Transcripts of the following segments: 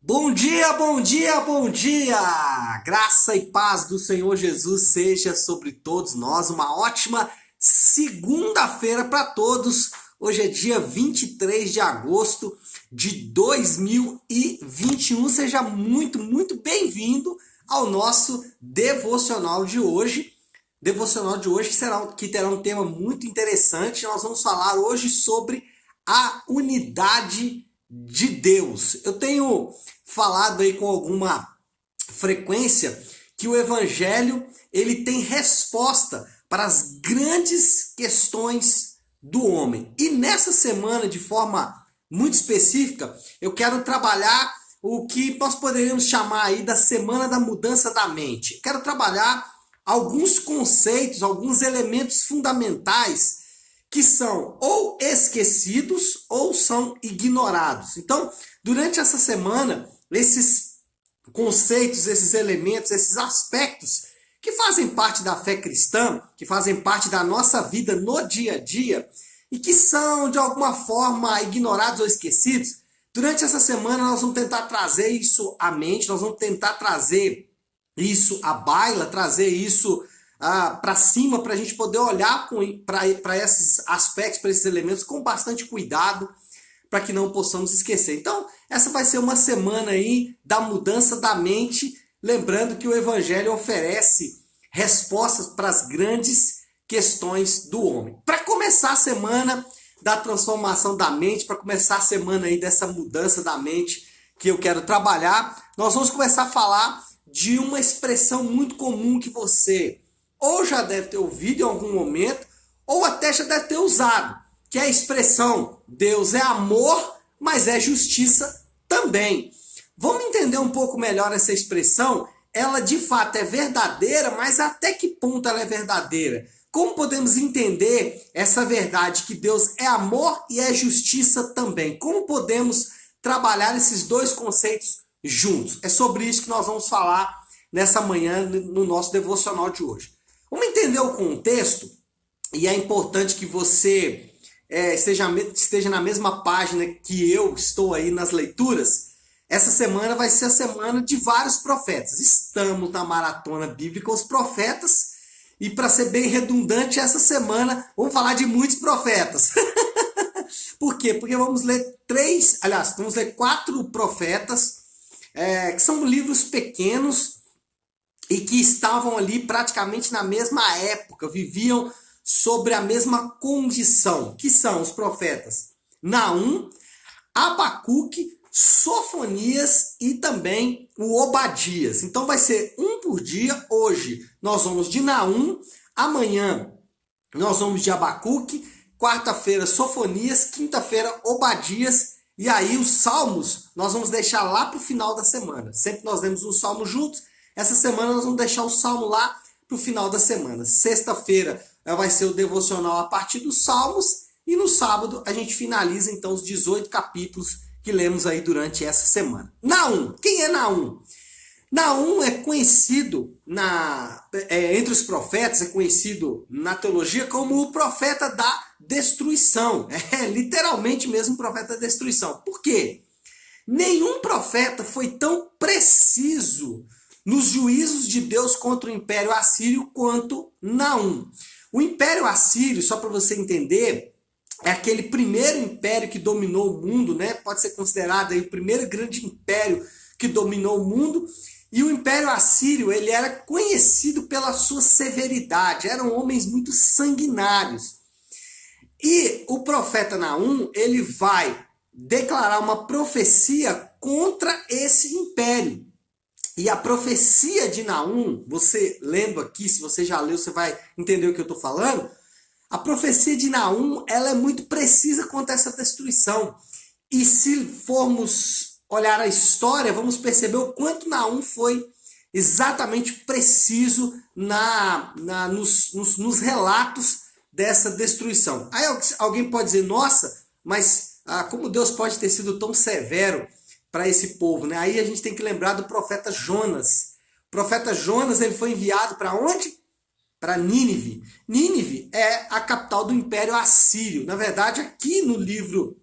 Bom dia, bom dia, bom dia! Graça e paz do Senhor Jesus seja sobre todos nós. Uma ótima segunda-feira para todos. Hoje é dia 23 de agosto de 2021. Seja muito bem-vindo ao nosso devocional de hoje. Devocional de hoje que terá um tema muito interessante. Nós vamos falar hoje sobre a unidade de Deus. Eu tenho falado aí com alguma frequência que o evangelho ele tem resposta para as grandes questões do homem. E nessa semana, de forma muito específica, eu quero trabalhar o que nós poderíamos chamar aí da semana da mudança da mente. Quero trabalhar alguns conceitos, alguns elementos fundamentais que são ou esquecidos ou são ignorados. Então, durante essa semana, esses conceitos, esses elementos, esses aspectos que fazem parte da fé cristã, que fazem parte da nossa vida no dia a dia e que são de alguma forma ignorados ou esquecidos, durante essa semana nós vamos tentar trazer isso à mente, nós vamos tentar trazer isso à baila, trazer isso para cima, para a gente poder olhar para esses aspectos, para esses elementos com bastante cuidado, para que não possamos esquecer. Então, essa vai ser uma semana aí da mudança da mente, lembrando que o Evangelho oferece respostas para as grandes questões do homem. Para começar a semana da transformação da mente, para começar a semana aí dessa mudança da mente que eu quero trabalhar, nós vamos começar a falar de uma expressão muito comum que você ou já deve ter ouvido em algum momento, ou até já deve ter usado, que é a expressão Deus é amor, mas é justiça também. Vamos entender um pouco melhor essa expressão? Ela de fato é verdadeira, mas até que ponto ela é verdadeira? Como podemos entender essa verdade que Deus é amor e é justiça também? Como podemos trabalhar esses dois conceitos juntos? É sobre isso que nós vamos falar nessa manhã no nosso devocional de hoje. Vamos entender o contexto, e é importante que você esteja na mesma página que eu estou aí nas leituras. Essa semana vai ser a semana de vários profetas. Estamos na maratona bíblica Os Profetas, e para ser bem redundante, essa semana vamos falar de muitos profetas. Por quê? Porque vamos ler vamos ler 4 profetas, que são livros pequenos, e que estavam ali praticamente na mesma época, viviam sobre a mesma condição, que são os profetas Naum, Abacuque, Sofonias e também o Obadias. Então vai ser um por dia. Hoje nós vamos de Naum, amanhã nós vamos de Abacuque, quarta-feira Sofonias, quinta-feira Obadias, e aí os salmos nós vamos deixar lá para o final da semana. Sempre nós lemos um salmo juntos. Essa semana nós vamos deixar o salmo lá para o final da semana. Sexta-feira vai ser o devocional a partir dos salmos. E no sábado a gente finaliza então os 18 capítulos que lemos aí durante essa semana. Naum. Quem é Naum? Naum é conhecido entre os profetas, é conhecido na teologia como o profeta da destruição. É literalmente mesmo o profeta da destruição. Por quê? Nenhum profeta foi tão preciso nos juízos de Deus contra o Império Assírio quanto Naum. O Império Assírio, só para você entender, é aquele primeiro império que dominou o mundo, né? Pode ser considerado aí o primeiro grande império que dominou o mundo. E o Império Assírio, ele era conhecido pela sua severidade, eram homens muito sanguinários. E o profeta Naum, ele vai declarar uma profecia contra esse império. E a profecia de Naum, você lendo aqui, se você já leu, você vai entender o que eu estou falando. A profecia de Naum, ela é muito precisa quanto a essa destruição. E se formos olhar a história, vamos perceber o quanto Naum foi exatamente preciso nos relatos dessa destruição. Aí alguém pode dizer, nossa, mas como Deus pode ter sido tão severo para esse povo, né? Aí a gente tem que lembrar do profeta Jonas. O profeta Jonas, ele foi enviado para onde? Para Nínive. Nínive é a capital do Império Assírio. Na verdade, aqui no livro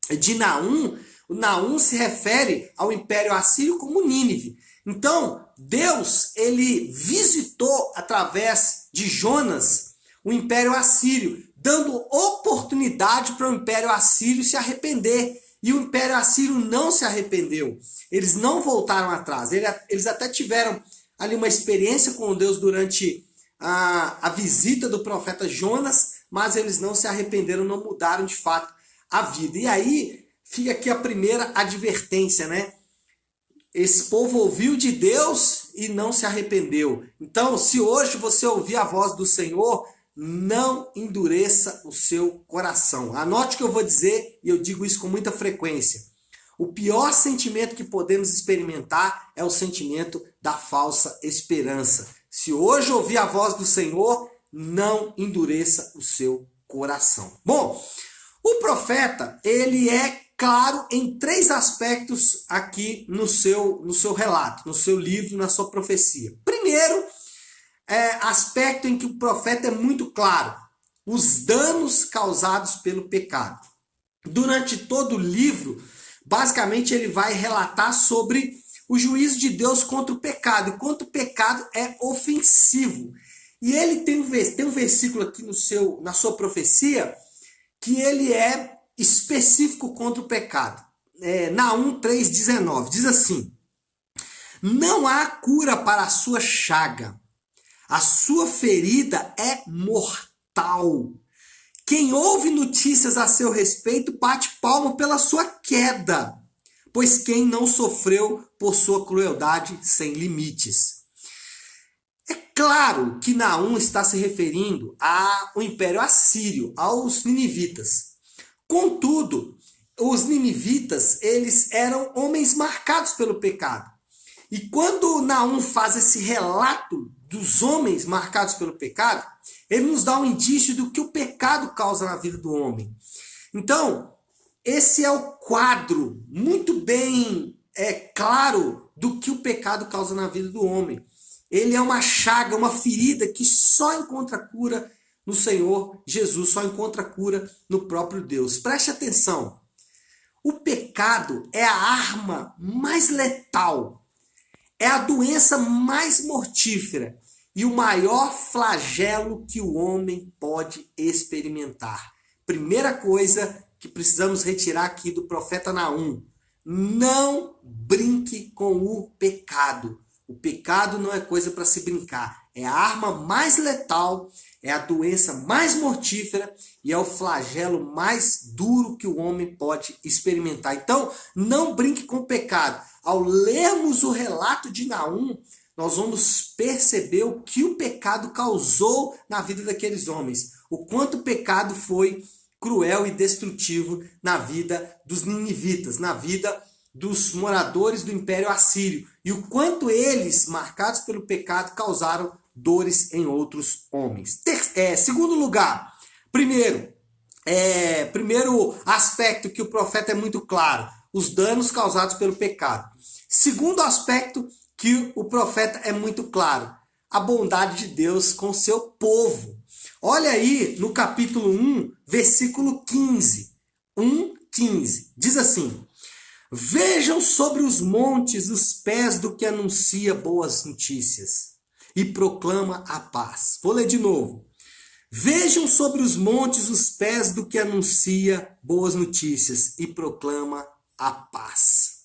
de Naum, O Naum se refere ao Império Assírio como Nínive. Então, Deus, ele visitou através de Jonas o Império Assírio, dando oportunidade para o Império Assírio se arrepender. E o Império Assírio não se arrependeu. Eles não voltaram atrás. Eles até tiveram ali uma experiência com Deus durante a visita do profeta Jonas, mas eles não se arrependeram, não mudaram de fato a vida. E aí fica aqui a primeira advertência, né? Esse povo ouviu de Deus e não se arrependeu. Então, se hoje você ouvir a voz do Senhor, não endureça o seu coração. Anote o que eu vou dizer, e eu digo isso com muita frequência. O pior sentimento que podemos experimentar é o sentimento da falsa esperança. Se hoje ouvir a voz do Senhor, não endureça o seu coração. Bom, o profeta, ele é claro em 3 aspectos aqui no seu relato, no seu livro, na sua profecia. Primeiro, aspecto em que o profeta é muito claro: os danos causados pelo pecado. Durante todo o livro, basicamente ele vai relatar sobre o juízo de Deus contra o pecado, e quanto o pecado é ofensivo. E ele tem um versículo aqui na sua profecia que ele é específico contra o pecado. Naum 3,19 diz assim: não há cura para a sua chaga, a sua ferida é mortal. Quem ouve notícias a seu respeito bate palma pela sua queda, pois quem não sofreu por sua crueldade sem limites. É claro que Naum está se referindo ao Império Assírio, aos ninivitas. Contudo, os ninivitas, eles eram homens marcados pelo pecado. E quando Naum faz esse relato dos homens marcados pelo pecado, ele nos dá um indício do que o pecado causa na vida do homem. Então, esse é o quadro muito bem claro do que o pecado causa na vida do homem. Ele é uma chaga, uma ferida que só encontra cura no Senhor Jesus, só encontra cura no próprio Deus. Preste atenção. O pecado é a arma mais letal, é a doença mais mortífera e o maior flagelo que o homem pode experimentar. Primeira coisa que precisamos retirar aqui do profeta Naum: não brinque com o pecado. O pecado não é coisa para se brincar. É a arma mais letal, é a doença mais mortífera e é o flagelo mais duro que o homem pode experimentar. Então, não brinque com o pecado. Ao lermos o relato de Naum, nós vamos perceber o que o pecado causou na vida daqueles homens. O quanto o pecado foi cruel e destrutivo na vida dos ninivitas, na vida dos moradores do Império Assírio. E o quanto eles, marcados pelo pecado, causaram dores em outros homens. Segundo lugar, primeiro aspecto que o profeta é muito claro: os danos causados pelo pecado. Segundo aspecto que o profeta é muito claro: a bondade de Deus com o seu povo. Olha aí no capítulo 1, versículo 15. 1:15. Diz assim: vejam sobre os montes os pés do que anuncia boas notícias e proclama a paz. Vou ler de novo. Vejam sobre os montes os pés do que anuncia boas notícias e proclama a paz.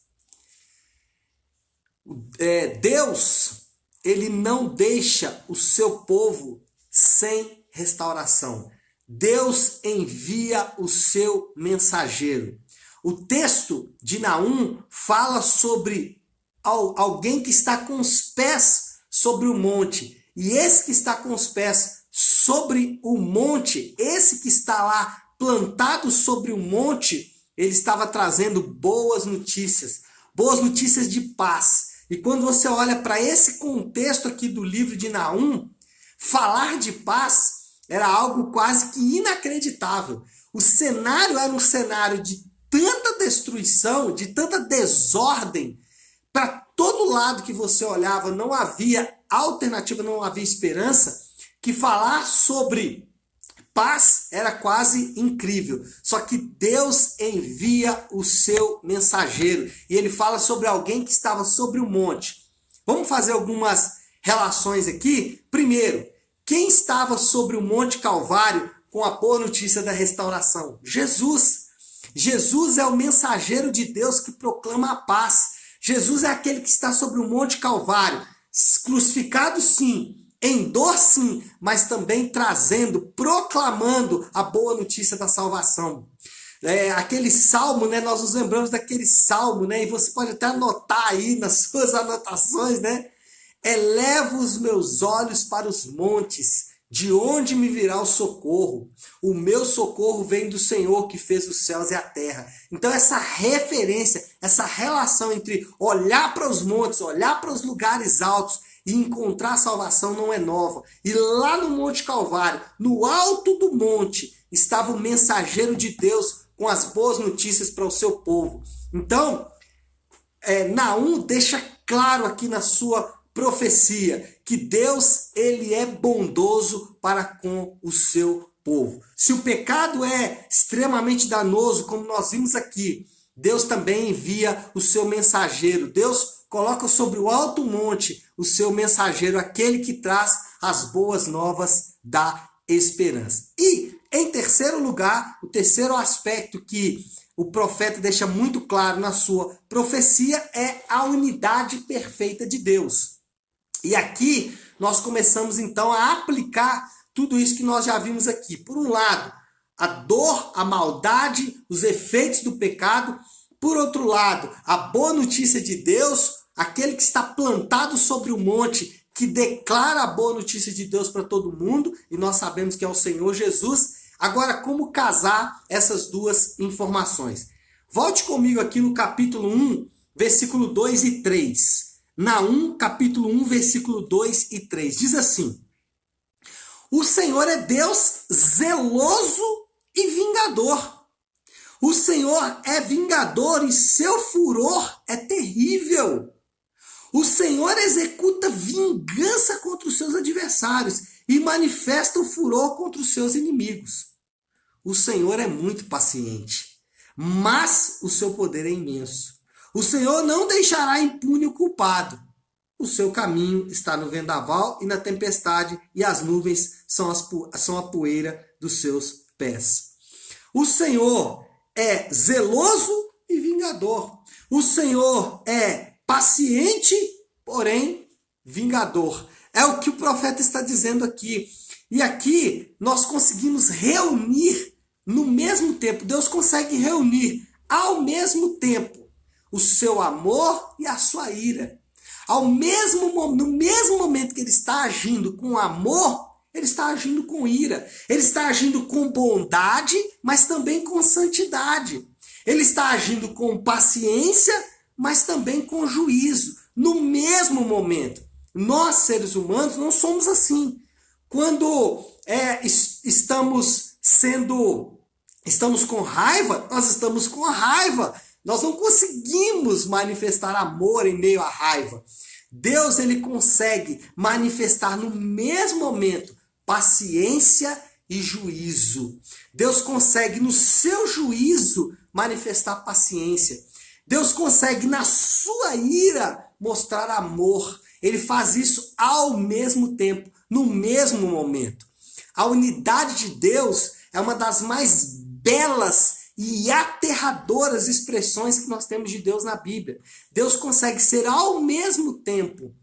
Deus, ele não deixa o seu povo sem restauração. Deus envia o seu mensageiro. O texto de Naum fala sobre alguém que está com os pés sobre o monte. E esse que está com os pés sobre o monte, esse que está lá plantado sobre o monte, ele estava trazendo boas notícias de paz. E quando você olha para esse contexto aqui do livro de Naum, falar de paz era algo quase que inacreditável. O cenário era um cenário de tanta destruição, de tanta desordem. Para todo lado que você olhava não havia alternativa, não havia esperança, que falar sobre paz era quase incrível. Só que Deus envia o seu mensageiro. E ele fala sobre alguém que estava sobre o monte. Vamos fazer algumas relações aqui? Primeiro, quem estava sobre o Monte Calvário com a boa notícia da restauração? Jesus. Jesus é o mensageiro de Deus que proclama a paz. Jesus é aquele que está sobre o Monte Calvário, crucificado sim, em dor sim, mas também trazendo, proclamando a boa notícia da salvação. Aquele salmo, né? Nós nos lembramos daquele salmo, né? E você pode até anotar aí nas suas anotações, né? Elevo os meus olhos para os montes, de onde me virá o socorro? O meu socorro vem do Senhor que fez os céus e a terra. Então essa referência, essa relação entre olhar para os montes, olhar para os lugares altos e encontrar salvação não é nova. E lá no Monte Calvário, no alto do monte, estava o mensageiro de Deus com as boas notícias para o seu povo. Então, Naum deixa claro aqui na sua profecia que Deus, ele é bondoso para com o seu povo. Se o pecado é extremamente danoso, como nós vimos aqui, Deus também envia o seu mensageiro. Deus coloca sobre o alto monte o seu mensageiro, aquele que traz as boas novas da esperança. E, em terceiro lugar, o terceiro aspecto que o profeta deixa muito claro na sua profecia é a unidade perfeita de Deus. E aqui nós começamos então a aplicar tudo isso que nós já vimos aqui. Por um lado, a dor, a maldade, os efeitos do pecado. Por outro lado, a boa notícia de Deus, aquele que está plantado sobre o monte, que declara a boa notícia de Deus para todo mundo, e nós sabemos que é o Senhor Jesus. Agora, como casar essas duas informações? Volte comigo aqui no capítulo 1, versículo 2 e 3. Naum, capítulo 1, versículo 2 e 3. Diz assim: o Senhor é Deus zeloso e vingador. O Senhor é vingador e seu furor é terrível. O Senhor executa vingança contra os seus adversários e manifesta o furor contra os seus inimigos. O Senhor é muito paciente, mas o seu poder é imenso. O Senhor não deixará impune o culpado. O seu caminho está no vendaval e na tempestade, e as nuvens são a poeira dos seus pés. O Senhor é zeloso e vingador. O Senhor é paciente, porém vingador. É o que o profeta está dizendo aqui. E aqui nós conseguimos reunir no mesmo tempo. Deus consegue reunir ao mesmo tempo o seu amor e a sua ira. No mesmo momento que ele está agindo com amor, ele está agindo com ira. Ele está agindo com bondade, mas também com santidade. Ele está agindo com paciência, mas também com juízo. No mesmo momento. Nós, seres humanos, não somos assim. Quando estamos com raiva, nós estamos com raiva. Nós não conseguimos manifestar amor em meio à raiva. Deus, ele consegue manifestar no mesmo momento paciência e juízo. Deus consegue no seu juízo manifestar paciência. Deus consegue na sua ira mostrar amor. Ele faz isso ao mesmo tempo, no mesmo momento. A unidade de Deus é uma das mais belas e aterradoras expressões que nós temos de Deus na Bíblia. Deus consegue ser ao mesmo tempo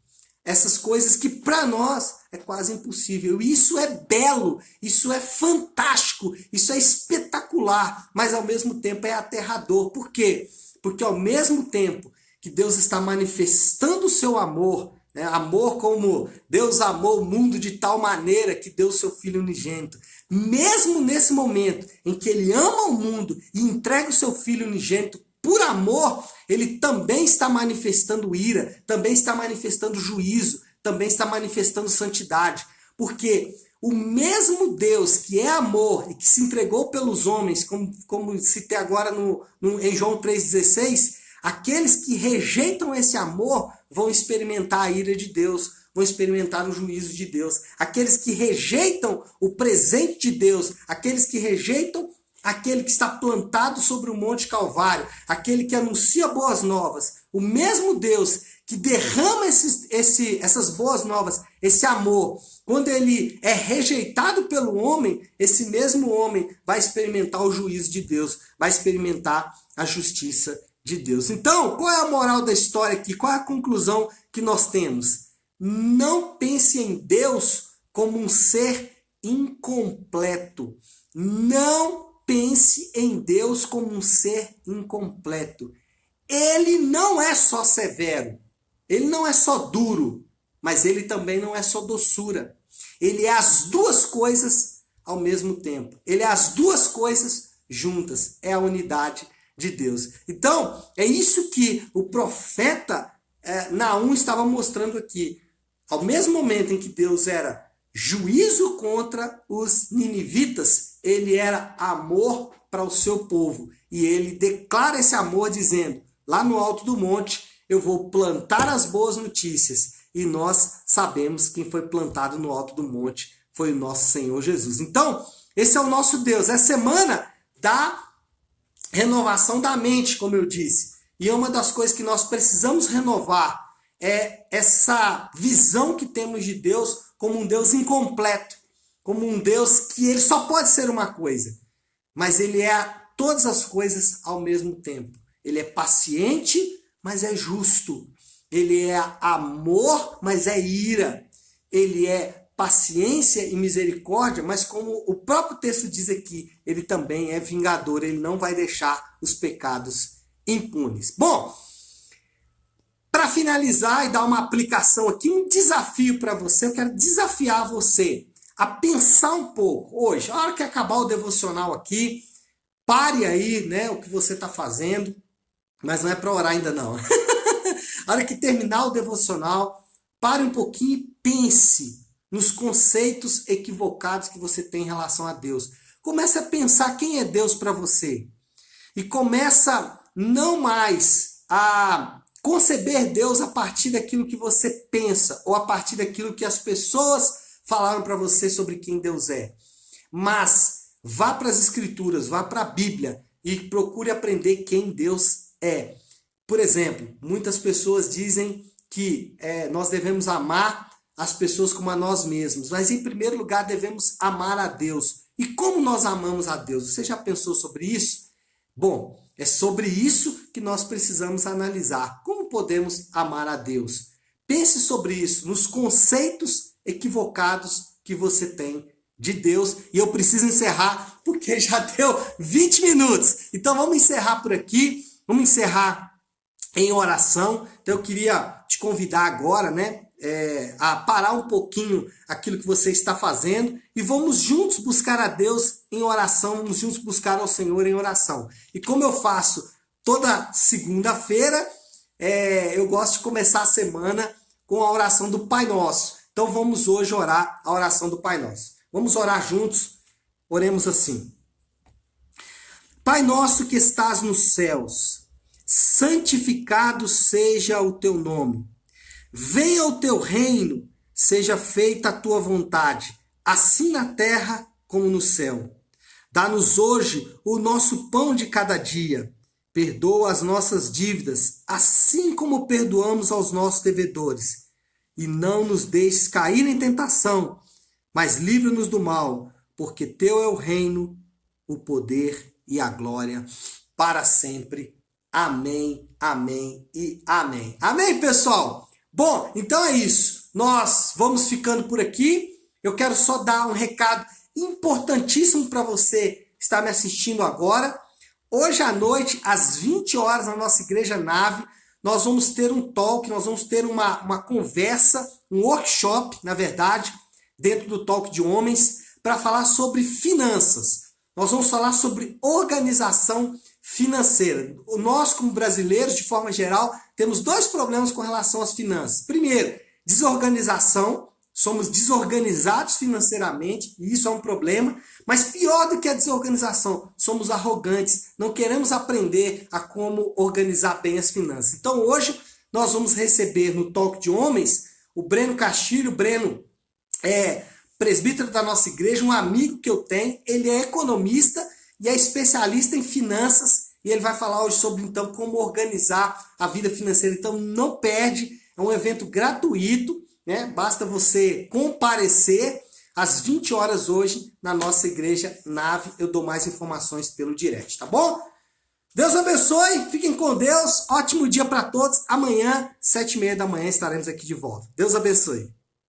essas coisas que para nós é quase impossível. E isso é belo, isso é fantástico, isso é espetacular, mas ao mesmo tempo é aterrador. Por quê? Porque ao mesmo tempo que Deus está manifestando o seu amor, amor como Deus amou o mundo de tal maneira que deu seu Filho unigênito. Mesmo nesse momento em que ele ama o mundo e entrega o seu Filho unigênito por amor, ele também está manifestando ira, também está manifestando juízo, também está manifestando santidade. Porque o mesmo Deus que é amor e que se entregou pelos homens, como citei agora em João 3,16, aqueles que rejeitam esse amor vão experimentar a ira de Deus, vão experimentar o juízo de Deus. Aqueles que rejeitam o presente de Deus, aqueles que rejeitam aquele que está plantado sobre o Monte Calvário, aquele que anuncia boas novas, o mesmo Deus que derrama essas boas novas, esse amor, quando ele é rejeitado pelo homem, esse mesmo homem vai experimentar o juízo de Deus, vai experimentar a justiça de Deus. Então, qual é a moral da história aqui? Qual é a conclusão que nós temos? Não pense em Deus como um ser incompleto. Não pense em Deus como um ser incompleto. Ele não é só severo, ele não é só duro, mas ele também não é só doçura. Ele é as duas coisas ao mesmo tempo. Ele é as duas coisas juntas. É a unidade de Deus. Então, é isso que o profeta Naum estava mostrando aqui. Ao mesmo momento em que Deus era juízo contra os ninivitas, ele era amor para o seu povo. E ele declara esse amor dizendo, lá no alto do monte, eu vou plantar as boas notícias. E nós sabemos quem foi plantado no alto do monte foi o nosso Senhor Jesus. Então, esse é o nosso Deus. É semana da renovação da mente, como eu disse. E é uma das coisas que nós precisamos renovar é essa visão que temos de Deus como um Deus incompleto, como um Deus que ele só pode ser uma coisa, mas ele é todas as coisas ao mesmo tempo. Ele é paciente, mas é justo. Ele é amor, mas é ira. Ele é paciência e misericórdia, mas como o próprio texto diz aqui, ele também é vingador, ele não vai deixar os pecados impunes. Bom, para finalizar e dar uma aplicação aqui, um desafio para você, eu quero desafiar você a pensar um pouco hoje. A hora que acabar o devocional aqui, pare aí, né, o que você está fazendo, mas não é para orar ainda não. A hora que terminar o devocional, pare um pouquinho e pense nos conceitos equivocados que você tem em relação a Deus. Comece a pensar quem é Deus para você. E começa não mais a conceber Deus a partir daquilo que você pensa ou a partir daquilo que as pessoas falaram para você sobre quem Deus é. Mas vá para as Escrituras, vá para a Bíblia e procure aprender quem Deus é. Por exemplo, muitas pessoas dizem que nós devemos amar as pessoas como a nós mesmos, mas em primeiro lugar devemos amar a Deus. E como nós amamos a Deus? Você já pensou sobre isso? Bom, é sobre isso que nós precisamos analisar. Como podemos amar a Deus? Pense sobre isso, nos conceitos equivocados que você tem de Deus. E eu preciso encerrar, porque já deu 20 minutos. Então vamos encerrar por aqui. Vamos encerrar em oração. Então eu queria te convidar agora, né, a parar um pouquinho aquilo que você está fazendo e vamos juntos buscar a Deus em oração, vamos juntos buscar ao Senhor em oração. E como eu faço toda segunda-feira, eu gosto de começar a semana com a oração do Pai Nosso. Então vamos hoje orar a oração do Pai Nosso. Vamos orar juntos, oremos assim. Pai nosso que estás nos céus, santificado seja o teu nome. Venha o teu reino, seja feita a tua vontade, assim na terra como no céu. Dá-nos hoje o nosso pão de cada dia. Perdoa as nossas dívidas, assim como perdoamos aos nossos devedores. E não nos deixes cair em tentação, mas livra-nos do mal, porque teu é o reino, o poder e a glória para sempre. Amém, amém e amém. Amém, pessoal? Bom, então é isso. Nós vamos ficando por aqui. Eu quero só dar um recado importantíssimo para você que está me assistindo agora. Hoje à noite, às 20 horas, na nossa Igreja Nave, nós vamos ter um talk, nós vamos ter uma conversa, um workshop, na verdade, dentro do Talk de Homens, para falar sobre finanças. Nós vamos falar sobre organização financeira. Nós, como brasileiros, de forma geral, temos dois problemas com relação às finanças. Primeiro, desorganização. Somos desorganizados financeiramente, e isso é um problema. Mas pior do que a desorganização, somos arrogantes. Não queremos aprender a como organizar bem as finanças. Então hoje nós vamos receber no Talk de Homens O Breno Castilho, o Breno é presbítero da nossa igreja, um amigo que eu tenho, ele é economista e é especialista em finanças, e ele vai falar hoje sobre, então, como organizar a vida financeira. Então, não perde, é um evento gratuito, né? Basta você comparecer às 20 horas hoje na nossa igreja Nave. Eu dou mais informações pelo direct, tá bom? Deus abençoe, fiquem com Deus, ótimo dia para todos. Amanhã, 7h30 da manhã, estaremos aqui de volta. Deus abençoe.